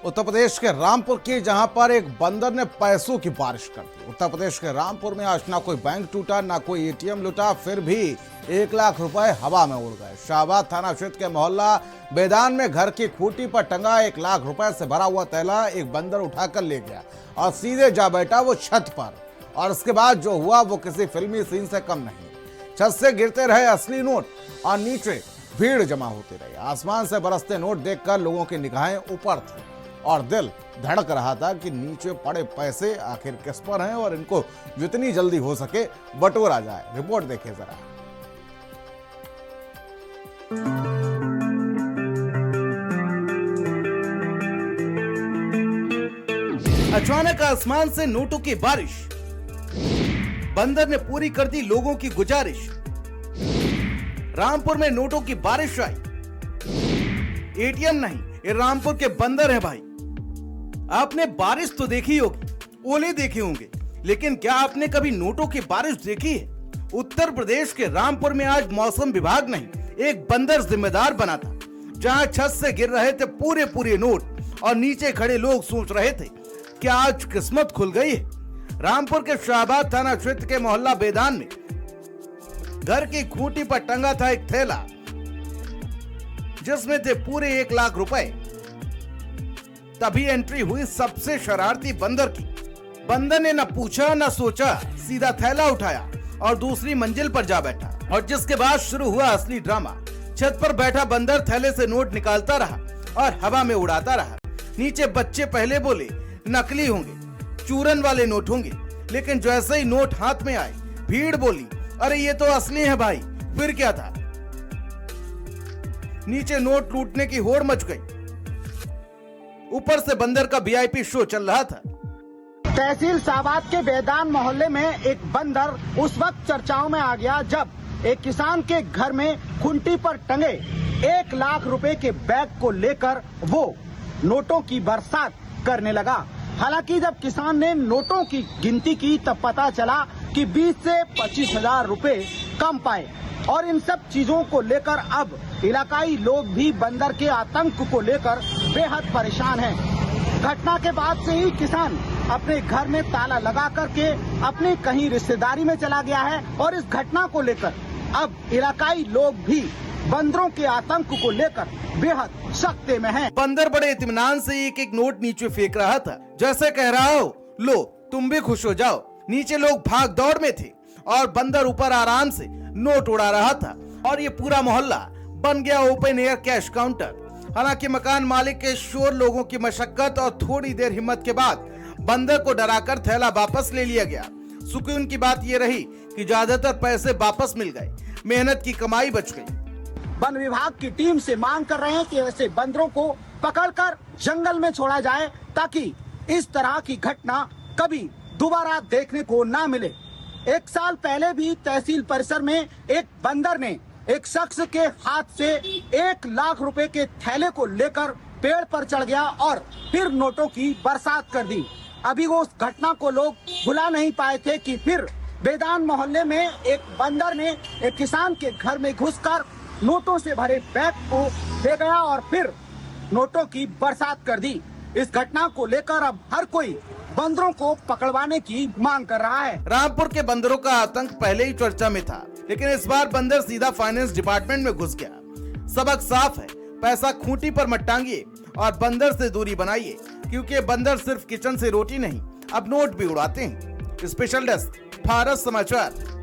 उत्तर प्रदेश के रामपुर की जहां पर एक बंदर ने पैसों की बारिश कर दी। उत्तर प्रदेश के रामपुर में आज ना कोई बैंक टूटा ना कोई एटीएम लूटा, फिर भी 1 लाख रुपए हवा में उड़ गए। शाहबाद थाना क्षेत्र के मोहल्ला बेदान में घर की खूंटी पर टंगा 1 लाख रुपए से भरा हुआ थैला एक बंदर उठाकर ले गया और सीधे जा बैठा वो छत पर। और उसके बाद जो हुआ वो किसी फिल्मी सीन से कम नहीं। छत से गिरते रहे असली नोट और नीचे भीड़ जमा होती रही। आसमान से बरसते नोट देखकर लोगों की निगाहें ऊपर थी और दिल धड़क रहा था कि नीचे पड़े पैसे आखिर किस पर हैं और इनको जितनी जल्दी हो सके बटोरा जाए। रिपोर्ट देखिए जरा। अचानक आसमान से नोटों की बारिश, बंदर ने पूरी कर दी लोगों की गुजारिश। रामपुर में नोटों की बारिश आई। एटीएम नहीं, ये रामपुर के बंदर है भाई। आपने बारिश तो देखी होगी, ओले देखे होंगे, लेकिन क्या आपने कभी नोटों की बारिश देखी है? उत्तर प्रदेश के रामपुर में आज मौसम विभाग नहीं, एक बंदर जिम्मेदार बना था। जहां छत से गिर रहे थे पूरे नोट और नीचे खड़े लोग सोच रहे थे कि आज किस्मत खुल गई है। रामपुर के शाहबाद थाना क्षेत्र के मोहल्ला बेदान में घर की खूंटी पर टंगा था एक थैला जिसमें थे पूरे 1 लाख रुपए। तभी एंट्री हुई सबसे शरारती बंदर की। बंदर ने न पूछा न सोचा, सीधा थैला उठाया और दूसरी मंजिल पर जा बैठा। और जिसके बाद शुरू हुआ असली ड्रामा। छत पर बैठा बंदर थैले से नोट निकालता रहा और हवा में उड़ाता रहा। नीचे बच्चे पहले बोले नकली होंगे, चूरन वाले नोट होंगे, लेकिन जैसे ही नोट हाथ में आए भीड़ बोली अरे ये तो असली है भाई। फिर क्या था, नीचे नोट लूटने की होड़ मच गई। ऊपर से बंदर का वीआईपी शो चल रहा था। तहसील शाहबाद के बेदान मोहल्ले में एक बंदर उस वक्त चर्चाओं में आ गया जब एक किसान के घर में खूंटी पर टंगे 1 लाख रुपए के बैग को लेकर वो नोटों की बरसात करने लगा। हालांकि जब किसान ने नोटों की गिनती की तब पता चला कि 20 से 25 हजार रुपए कम पाए। और इन सब चीजों को लेकर अब इलाकाई लोग भी बंदर के आतंक को लेकर बेहद परेशान हैं। घटना के बाद से ही किसान अपने घर में ताला लगा करके अपनी कहीं रिश्तेदारी में चला गया है और इस घटना को लेकर अब इलाकाई लोग भी बंदरों के आतंक को लेकर बेहद सख्ते में हैं। बंदर बड़े इत्मीनान से एक नोट नीचे फेंक रहा था, जैसे कह रहा हो लो तुम भी खुश हो जाओ। नीचे लोग भाग दौड़ में थे और बंदर ऊपर आराम से नोट उड़ा रहा था और ये पूरा मोहल्ला बन गया ओपन एयर कैश काउंटर। हालांकि मकान मालिक के शोर, लोगों की मशक्कत और थोड़ी देर हिम्मत के बाद बंदर को डराकर थैला वापस ले लिया गया। सुकून की बात यह रही कि ज्यादातर पैसे वापस मिल गए, मेहनत की कमाई बच गई। वन विभाग की टीम से मांग कर रहे हैं कि ऐसे बंदरों को पकड़कर जंगल में छोड़ा जाए ताकि इस तरह की घटना कभी दोबारा देखने को ना मिले। 1 साल पहले भी तहसील परिसर में एक बंदर ने एक शख्स के हाथ से 1 लाख रुपए के थैले को लेकर पेड़ पर चढ़ गया और फिर नोटों की बरसात कर दी। अभी वो उस घटना को लोग भुला नहीं पाए थे कि फिर बेदान मोहल्ले में एक बंदर ने एक किसान के घर में घुसकर नोटों से भरे बैग को ले गया और फिर नोटों की बरसात कर दी। इस घटना को लेकर अब हर कोई बंदरों को पकड़वाने की मांग कर रहा है। रामपुर के बंदरों का आतंक पहले ही चर्चा में था, लेकिन इस बार बंदर सीधा फाइनेंस डिपार्टमेंट में घुस गया। सबक साफ है, पैसा खूंटी पर मत टांगिए और बंदर से दूरी बनाइए, क्योंकि बंदर सिर्फ किचन से रोटी नहीं अब नोट भी उड़ाते हैं। स्पेशल डेस्क, भारत समाचार।